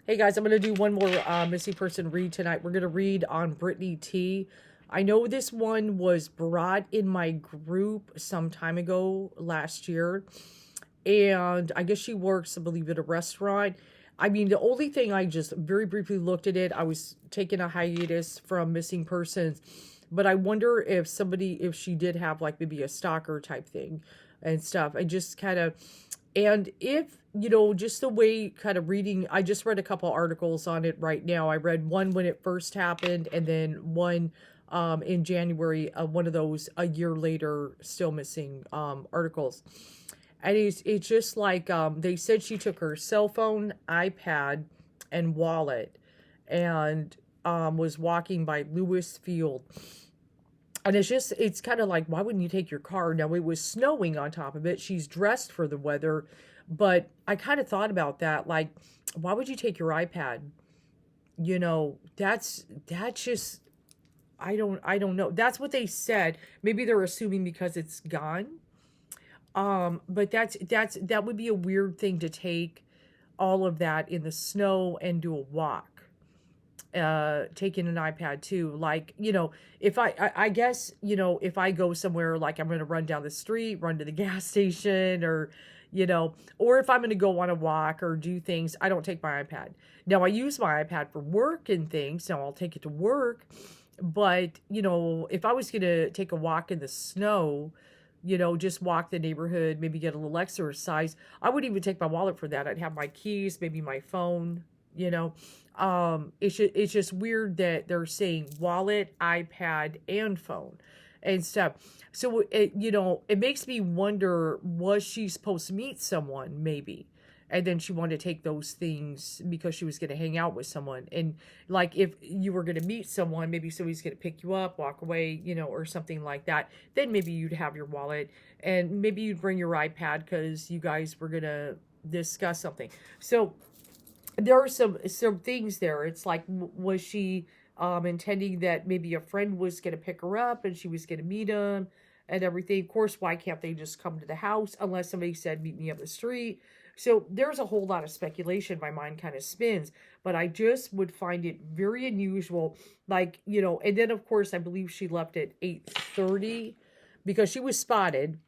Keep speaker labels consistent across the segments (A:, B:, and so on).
A: Hey guys, I'm going to do one more missing person read tonight. We're going to read on Brittany T. I know this one was brought in my group some time ago last year. And I guess she works, I believe, at a restaurant. I mean, the only thing I just very briefly looked at it, I was taking a hiatus from missing persons. But I wonder if if she did have like maybe a stalker type thing and stuff. I just kind of, and if, just the way kind of reading, I just read a couple articles on it right now. I read one when it first happened, and then one in January, one of those a year later, still missing articles. And it's just like they said she took her cell phone, iPad, and wallet and was walking by Lewis Field. And it's kind of like, why wouldn't you take your car? Now, it was snowing on top of it. She's dressed for the weather. But I kind of thought about that. Like, why would you take your iPad? That's just, I don't know. That's what they said. Maybe they're assuming because it's gone. But that would be a weird thing to take all of that in the snow and do a walk. Taking an iPad too. Like, if I guess, if I go somewhere, like I'm going to run down the street, run to the gas station, or if I'm going to go on a walk or do things, I don't take my iPad. Now, I use my iPad for work and things. Now, I'll take it to work. But, if I was going to take a walk in the snow, just walk the neighborhood, maybe get a little exercise, I wouldn't even take my wallet for that. I'd have my keys, maybe my phone, you know. It's just weird that they're saying wallet, iPad, and phone and stuff. So it makes me wonder, was she supposed to meet someone maybe? And then she wanted to take those things because she was going to hang out with someone. And like, if you were going to meet someone, maybe somebody's going to pick you up, walk away, or something like that. Then maybe you'd have your wallet and maybe you'd bring your iPad because you guys were going to discuss something. So there are some things there. It's like, was she intending that maybe a friend was going to pick her up and she was going to meet him and everything? Of course, why can't they just come to the house unless somebody said, meet me up the street? So there's a whole lot of speculation. My mind kind of spins, but I just would find it very unusual. Like, and then of course, I believe she left at 8:30 because she was spotted.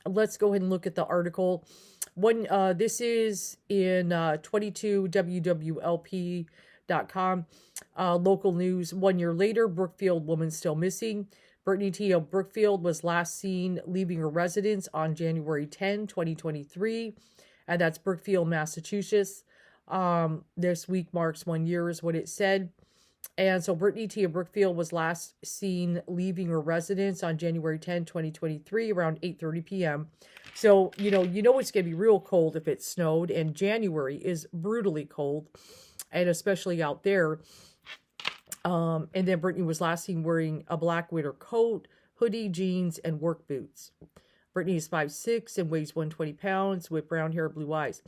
A: Let's go ahead and look at the article. This is in 22wwlp.com. Local news. 1 year later, Brookfield woman still missing. Brittany T. of Brookfield was last seen leaving her residence on January 10, 2023. And that's Brookfield, Massachusetts. This week marks 1 year is what it said. And so Brittany T. of Brookfield was last seen leaving her residence on January 10, 2023, around 8:30 p.m. So, it's going to be real cold if it snowed, and January is brutally cold, and especially out there. And then Brittany was last seen wearing a black winter coat, hoodie, jeans, and work boots. Brittany is 5'6" and weighs 120 pounds with brown hair, blue eyes.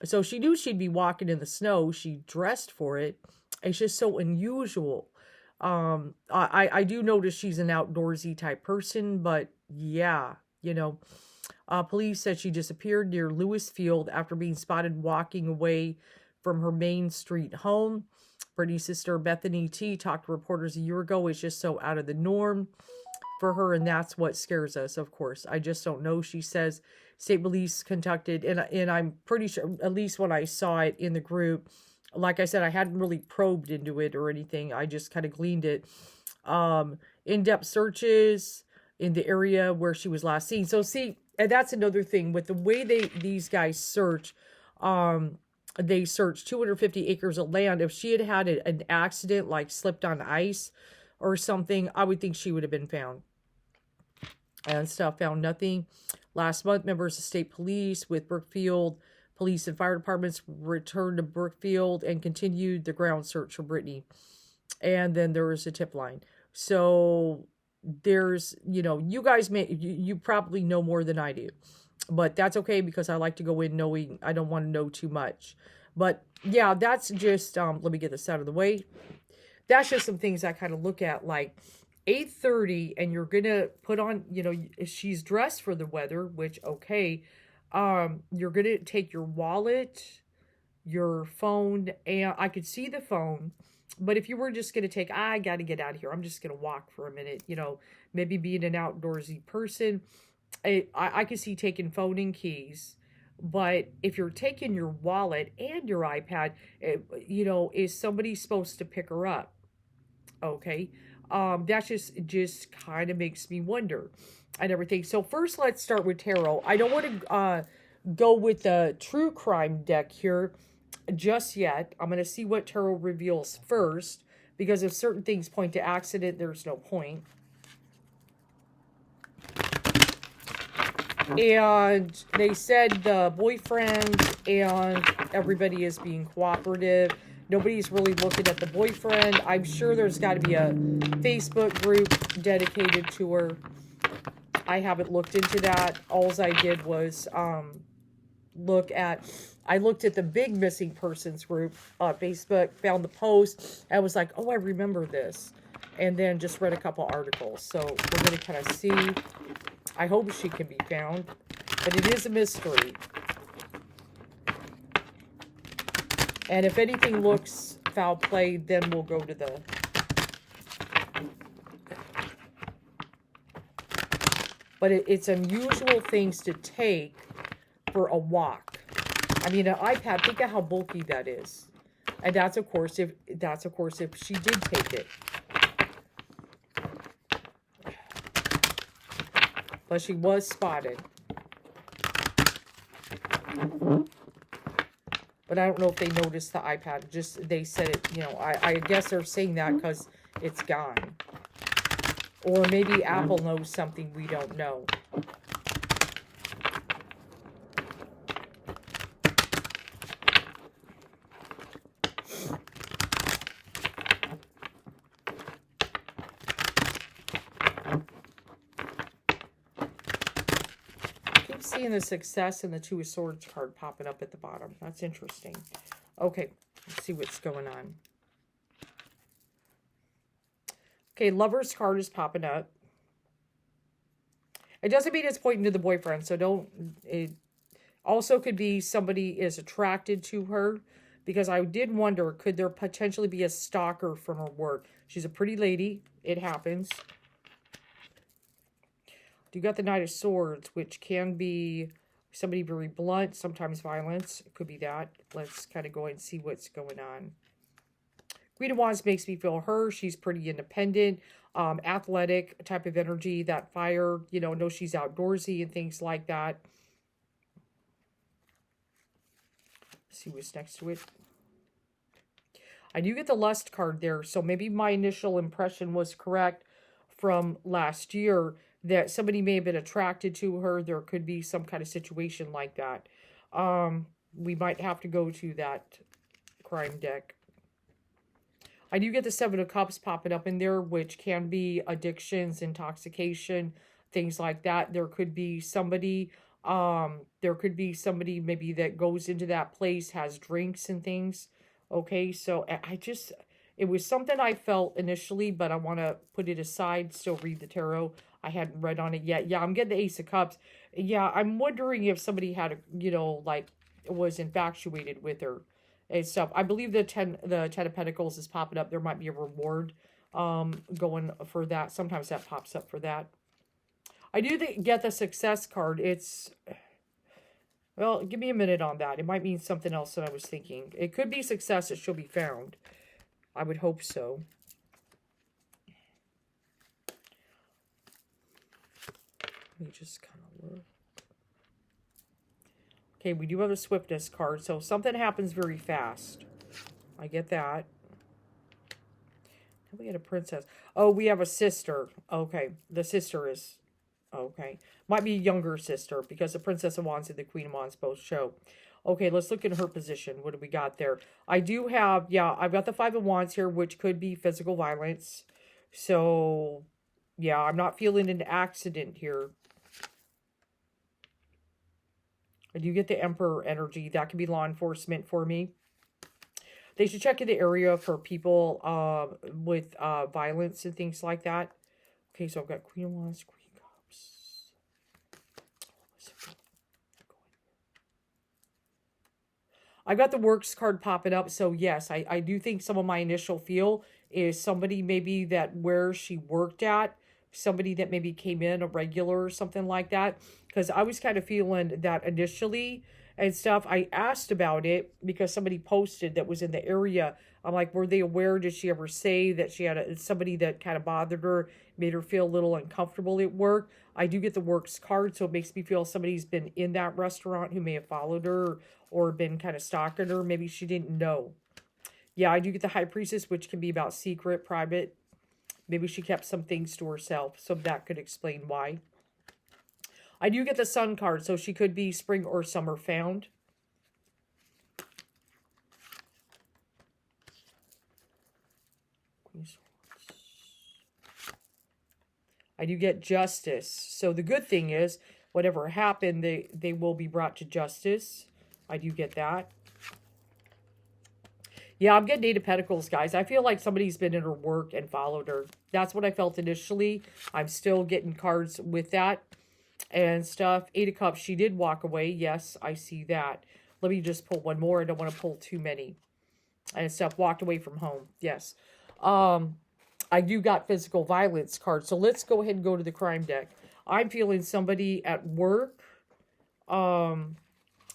A: So she knew she'd be walking in the snow. She dressed for it. It's just so unusual. I do notice she's an outdoorsy type person, but yeah, police said she disappeared near Lewis Field after being spotted walking away from her Main Street home. Brittany's sister, Bethany T., talked to reporters a year ago. It's just so out of the norm for her, and that's what scares us, of course. I just don't know. She says state police conducted, and I'm pretty sure, at least when I saw it in the group, like I said, I hadn't really probed into it or anything. I just kind of gleaned it. In-depth searches in the area where she was last seen. So see, and that's another thing with the way these guys search. They searched 250 acres of land. If she had had an accident, like slipped on ice or something, I would think she would have been found. And stuff, found nothing. Last month, members of state police with Brookfield police and fire departments returned to Brookfield and continued the ground search for Brittany. And then there was a tip line. So there's, you guys you probably know more than I do. But that's okay because I like to go in knowing I don't want to know too much. But yeah, that's just, let me get this out of the way. That's just some things I kind of look at, like 8:30, and you're going to put on, she's dressed for the weather, which, okay. You're going to take your wallet, your phone, and I could see the phone. But if you were just going to take, I got to get out of here, I'm just going to walk for a minute, you know, maybe being an outdoorsy person, I could see taking phone and keys. But if you're taking your wallet and your iPad, you know, is somebody supposed to pick her up? Okay. That just kind of makes me wonder and everything. So first, let's start with tarot. I don't want to go with the true crime deck here just yet. I'm going to see what tarot reveals first, because if certain things point to accident, there's no point. And they said the boyfriend and everybody is being cooperative. Nobody's really looking at the boyfriend. I'm sure there's got to be a Facebook group dedicated to her. I haven't looked into that. All I did was looked at the big missing persons group on Facebook, found the post, and was like, oh, I remember this. And then just read a couple articles. So we're going to kind of see. I hope she can be found, but it is a mystery. And if anything looks foul play, then we'll go to the... But it's unusual things to take for a walk. I mean, an iPad, think of how bulky that is. And that's of course if she did take it. But she was spotted. But I don't know if they noticed the iPad. Just, they said it, you know, I guess they're saying that because it's gone. Or maybe Apple knows something we don't know. Seeing the success and the Two of Swords card popping up at the bottom. That's interesting. Okay, let's see what's going on. Okay, Lover's card is popping up. It doesn't mean it's pointing to the boyfriend, so don't... It also could be somebody is attracted to her, because I did wonder, could there potentially be a stalker from her work? She's a pretty lady. It happens. You got the Knight of Swords, which can be somebody very blunt, sometimes violence. It could be that. Let's kind of go and see what's going on. Queen of Wands makes me feel her. She's pretty independent, athletic type of energy. That fire, you know she's outdoorsy and things like that. Let's see what's next to it. I do get the Lust card there, so maybe my initial impression was correct from last year, that somebody may have been attracted to her. There could be some kind of situation like that. We might have to go to that crime deck. I do get the Seven of Cups popping up in there, which can be addictions, intoxication, things like that. There could be somebody maybe that goes into that place, has drinks and things. Okay, so it was something I felt initially, but I want to put it aside, still read the tarot. I hadn't read on it yet. Yeah, I'm getting the Ace of Cups. Yeah, I'm wondering if somebody had, was infatuated with her and stuff. I believe the Ten of Pentacles is popping up. There might be a reward going for that. Sometimes that pops up for that. I do get the Success card. It's... Well, give me a minute on that. It might mean something else than I was thinking. It could be success that she'll be found. I would hope so. Let me just kind of look. Okay, we do have a Swiftness card, so something happens very fast. I get that. We get a Princess. Oh, we have a sister. Okay, the sister is... Okay. Might be a younger sister, because the Princess of Wands and the Queen of Wands both show. Okay, let's look at her position. What do we got there? I do have, yeah, I've got the Five of Wands here, which could be physical violence. So, yeah, I'm not feeling an accident here. I do get the Emperor energy. That could be law enforcement for me. They should check in the area for people with violence and things like that. Okay, so I've got Queen of Wands, Queen of Cups. I got the works card popping up. So yes, I do think some of my initial feel is somebody maybe that where she worked at, somebody that maybe came in a regular or something like that. Because I was kind of feeling that initially and stuff. I asked about it because somebody posted that was in the area. I'm like, were they aware? Did she ever say that she had somebody that kind of bothered her, made her feel a little uncomfortable at work? I do get the works card, so it makes me feel somebody's been in that restaurant who may have followed her or been kind of stalking her. Maybe she didn't know. Yeah, I do get the High Priestess, which can be about secret, private. Maybe she kept some things to herself, so that could explain why. I do get the Sun card, so she could be spring or summer found. I do get Justice. So the good thing is, whatever happened, they will be brought to justice. I do get that. Yeah, I'm getting Eight of Pentacles, guys. I feel like somebody's been in her work and followed her. That's what I felt initially. I'm still getting cards with that and stuff. Eight of Cups, she did walk away. Yes, I see that. Let me just pull one more. I don't want to pull too many. And stuff, walked away from home. Yes. I do got physical violence cards. So let's go ahead and go to the crime deck. I'm feeling somebody at work.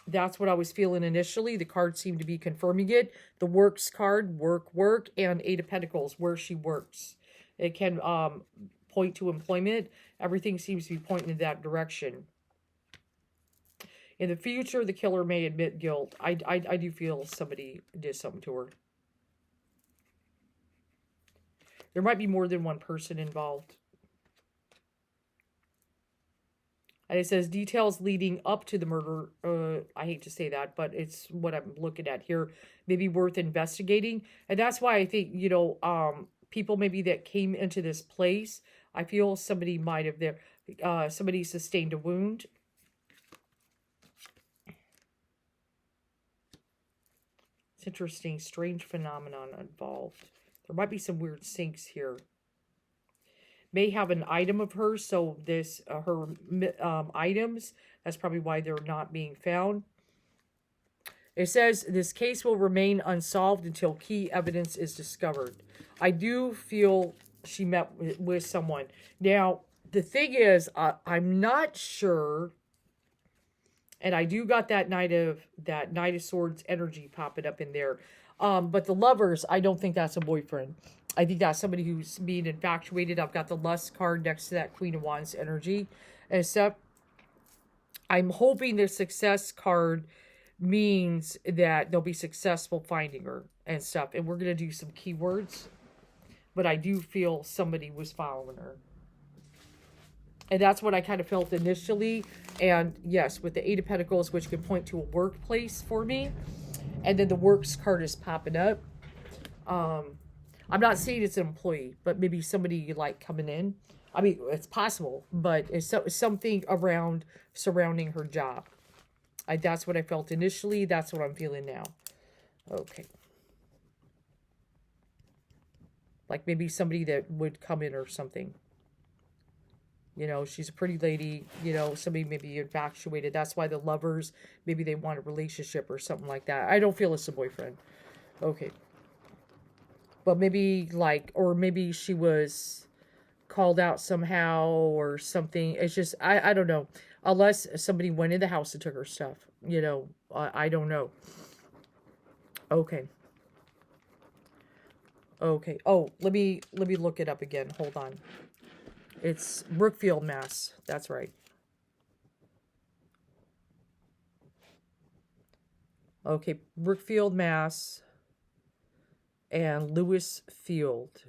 A: That's what I was feeling initially. The cards seem to be confirming it. The works card, work, and Eight of Pentacles, where she works. It can point to employment. Everything seems to be pointing in that direction. In the future, the killer may admit guilt. I do feel somebody did something to her. There might be more than one person involved. And it says details leading up to the murder. I hate to say that, but it's what I'm looking at here. Maybe worth investigating. And that's why I think, you know, people maybe that came into this place, I feel somebody might have there, somebody sustained a wound. It's interesting, strange phenomenon involved. There might be some weird syncs here. May have an item of hers, so this her items, that's probably why they're not being found. It says this case will remain unsolved until key evidence is discovered. I do feel she met with someone. Now, the thing is, I'm not sure, and I do got that Knight of Swords energy popping up in there. But the lovers, I don't think that's a boyfriend. I think that's somebody who's being infatuated. I've got the Lust card next to that Queen of Wands energy. And stuff. I'm hoping the success card means that they'll be successful finding her and stuff. And we're going to do some keywords. But I do feel somebody was following her. And that's what I kind of felt initially. And yes, with the Eight of Pentacles, which can point to a workplace for me. And then the works card is popping up. I'm not saying it's an employee, but maybe somebody you like coming in. I mean, it's possible, but it's something around surrounding her job. That's what I felt initially. That's what I'm feeling now. Okay. Like maybe somebody that would come in or something. You know, she's a pretty lady. You know, somebody maybe infatuated. That's why the lovers, maybe they want a relationship or something like that. I don't feel it's a boyfriend. Okay. But maybe like, or maybe she was called out somehow or something. It's just, I don't know. Unless somebody went in the house and took her stuff. You know, I don't know. Okay. Okay. Oh, let me look it up again. Hold on. It's Brookfield, Mass. That's right. Okay, Brookfield, Mass. And Lewis Field.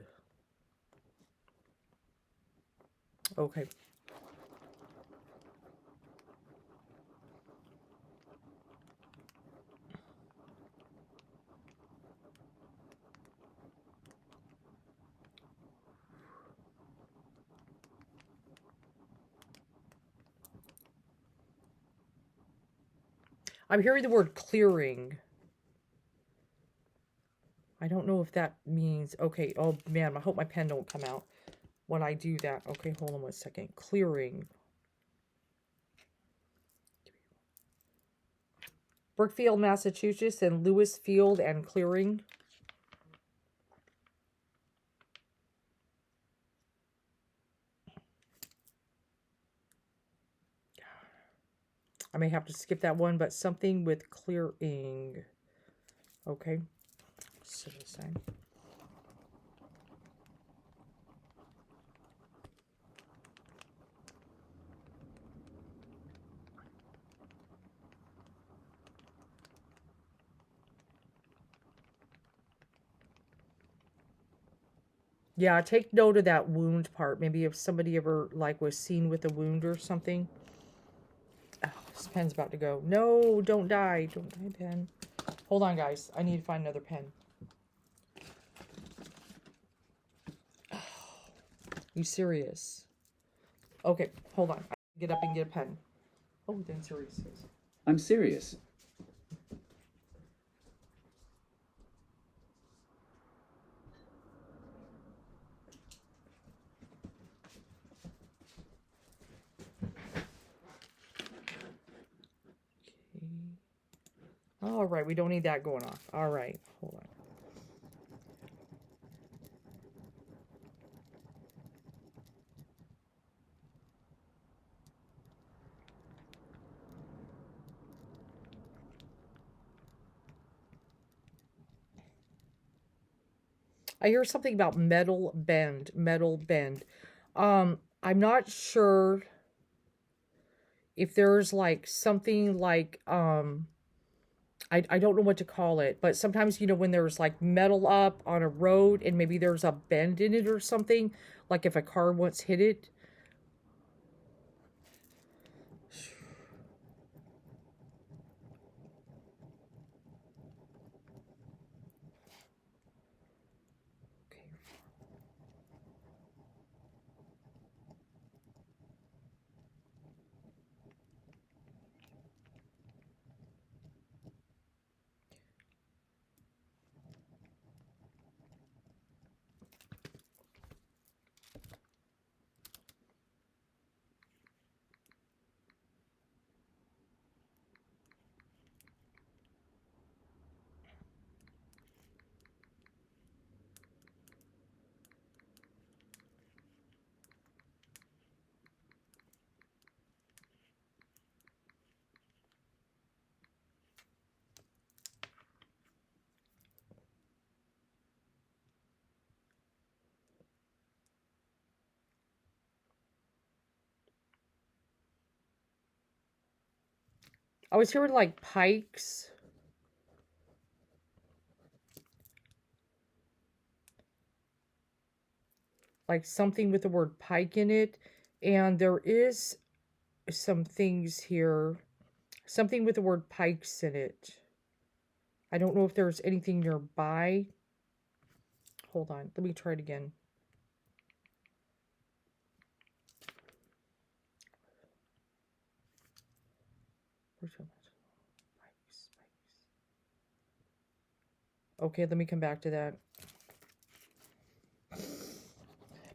A: Okay. I'm hearing the word clearing. I don't know if that means... Okay, oh man, I hope my pen don't come out when I do that. Okay, hold on one second. Clearing. Brookfield, Massachusetts, and Lewis Field and Clearing. I may have to skip that one, but something with clearing. Okay. Set it aside. Yeah, take note of that wound part. Maybe if somebody ever, like, was seen with a wound or something. Oh, this pen's about to go. No, don't die. Don't die, pen. Hold on, guys. I need to find another pen. Oh, you serious? Okay, hold on. Get up and get a pen. Oh, then serious.
B: I'm serious.
A: All right, we don't need that going off. All right, hold on. I hear something about metal bend. I'm not sure if there's like something like I don't know what to call it, but sometimes, you know, when there's like metal up on a road and maybe there's a bend in it or something, like if a car once hit it. I was hearing like pikes. Like something with the word pike in it. And there is some things here. Something with the word pikes in it. I don't know if there's anything nearby. Hold on. Let me try it again. Okay, let me come back to that.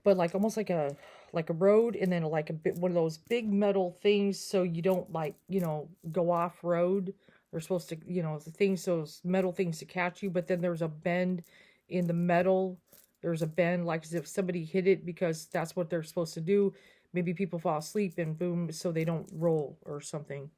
A: But like almost like a road, and then like a bit one of those big metal things so you don't, like, you know, go off road. They're supposed to, you know, the things, those metal things to catch you, but then there's a bend in the metal. There's a bend like as if somebody hit it because that's what they're supposed to do. Maybe people fall asleep and boom, so they don't roll or something.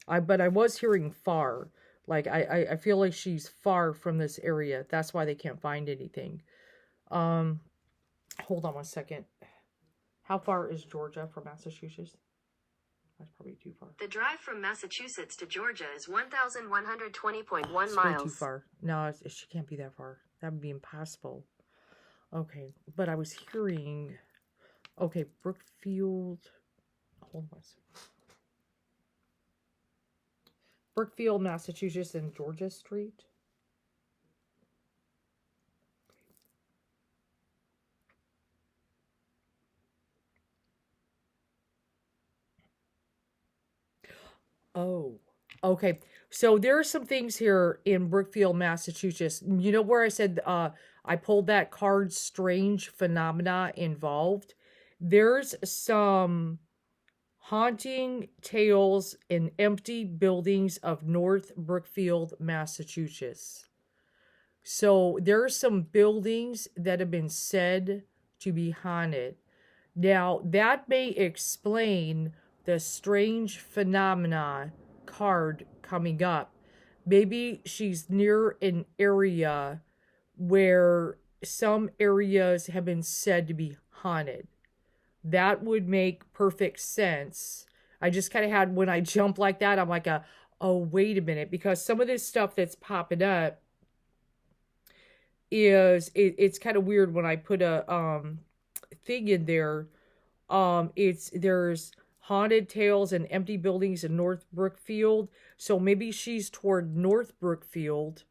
A: But I was hearing far. Like, I feel like she's far from this area. That's why they can't find anything. Hold on one second. How far is Georgia from Massachusetts? That's probably too far.
C: The drive from Massachusetts to Georgia is 1,120.1 miles.
A: Way too far. No, she can't be that far. That would be impossible. Okay, but I was hearing... Okay, Brookfield... Hold on a second. Brookfield, Massachusetts, and Georgia Street. Oh, okay. So there are some things here in Brookfield, Massachusetts. You know where I said I pulled that card, strange phenomena involved? There's some haunting tales in empty buildings of North Brookfield, Massachusetts. So there are some buildings that have been said to be haunted. Now, that may explain the strange phenomena card coming up. Maybe she's near an area where some areas have been said to be haunted. That would make perfect sense. I just kind of had, when I jump like that, I'm like, oh, wait a minute, because some of this stuff that's popping up it's kind of weird when I put a thing in there. There's haunted tales and empty buildings in North Brookfield. So maybe she's toward North Brookfield,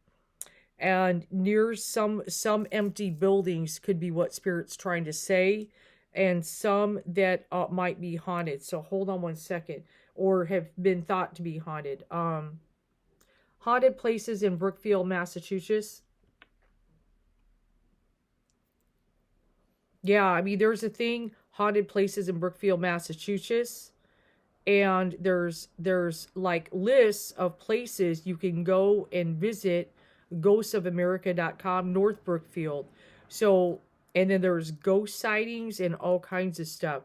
A: and near some empty buildings could be what Spirit's trying to say, and some that might be haunted. So hold on one second, or have been thought to be haunted. Haunted places in Brookfield, Massachusetts. Yeah, I mean, there's a thing, haunted places in Brookfield, Massachusetts, and there's like lists of places you can go and visit, ghostsofamerica.com, North Brookfield. So, and then there's ghost sightings and all kinds of stuff.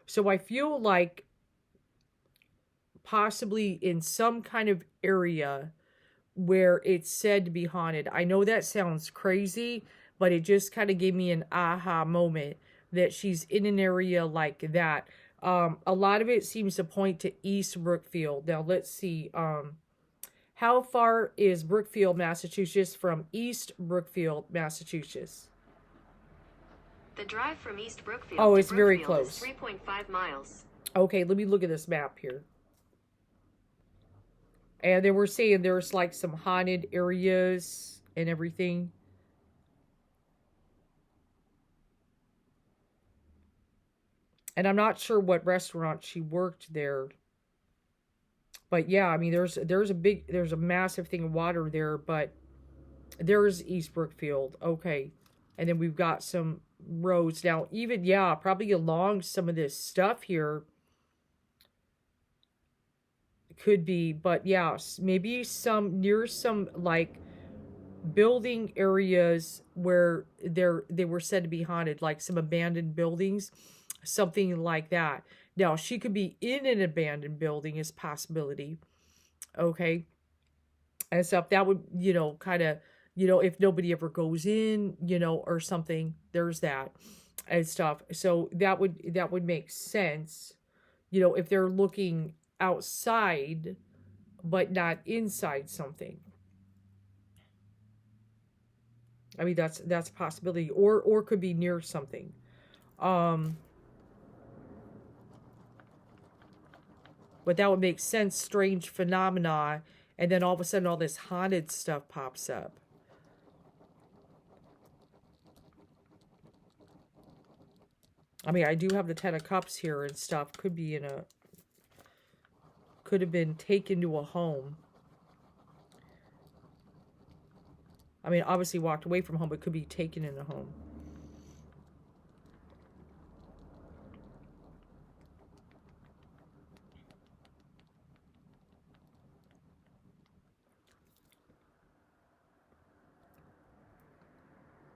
A: So I feel like possibly in some kind of area where it's said to be haunted. I know that sounds crazy, but it just kind of gave me an aha moment that she's in an area like that. A lot of it seems to point to East Brookfield. Now, let's see. How far is Brookfield, Massachusetts from East Brookfield, Massachusetts?
C: The drive from East Brookfield
A: Oh,
C: to
A: it's very
C: Brookfield
A: close.
C: is 3.5 miles.
A: Okay, let me look at this map here. And they were saying there's like some haunted areas and everything. And I'm not sure what restaurant she worked there. But yeah, I mean, there's a massive thing of water there, but there's East Brookfield. Okay. And then we've got some roads. Now, even, yeah, probably along some of this stuff here could be, but yeah, maybe some, near some, like, building areas where they were said to be haunted, like some abandoned buildings, something like that. Now, she could be in an abandoned building is possibility. Okay. And stuff that would, kind of, if nobody ever goes in, or something, there's that and stuff. So that would make sense, if they're looking outside, but not inside something. I mean, that's a possibility, or could be near something. But that would make sense. Strange phenomena, and then all of a sudden, all this haunted stuff pops up. I mean, I do have the Ten of Cups here and stuff. Could have been taken to a home. I mean, obviously walked away from home, but could be taken in a home.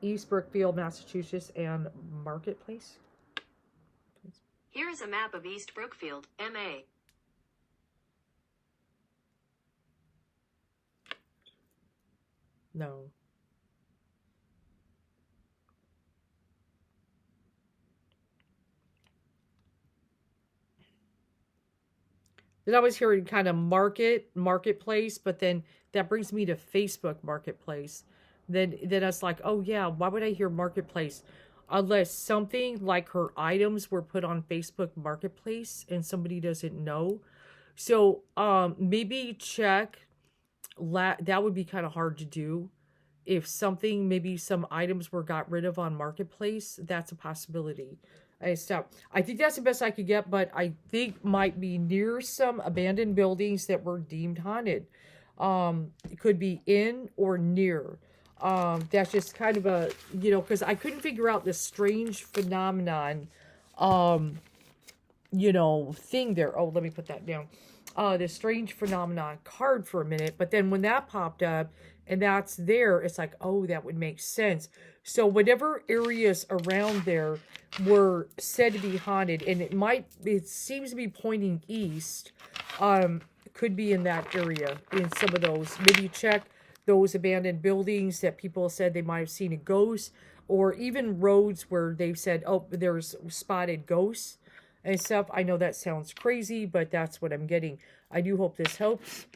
A: East Brookfield, Massachusetts, and Marketplace.
C: Here is a map of East Brookfield, MA.
A: No. Then I was hearing kind of marketplace, but then that brings me to Facebook Marketplace. Then I was like, oh yeah, why would I hear Marketplace? Unless something like her items were put on Facebook Marketplace and somebody doesn't know. So maybe check. That would be kind of hard to do. If something, maybe some items were got rid of on Marketplace, that's a possibility. I stopped. I think that's the best I could get, but I think might be near some abandoned buildings that were deemed haunted. It could be in or near. That's just kind of a, because I couldn't figure out this strange phenomenon, thing there. Oh, let me put that down. This strange phenomenon card for a minute. But then when that popped up and that's there, it's like, oh, that would make sense. So whatever areas around there were said to be haunted, and it seems to be pointing east, could be in that area, in some of those. Maybe check those abandoned buildings that people said they might have seen a ghost, or even roads where they've said, oh, there's spotted ghosts and stuff. I know that sounds crazy, but that's what I'm getting. I do hope this helps.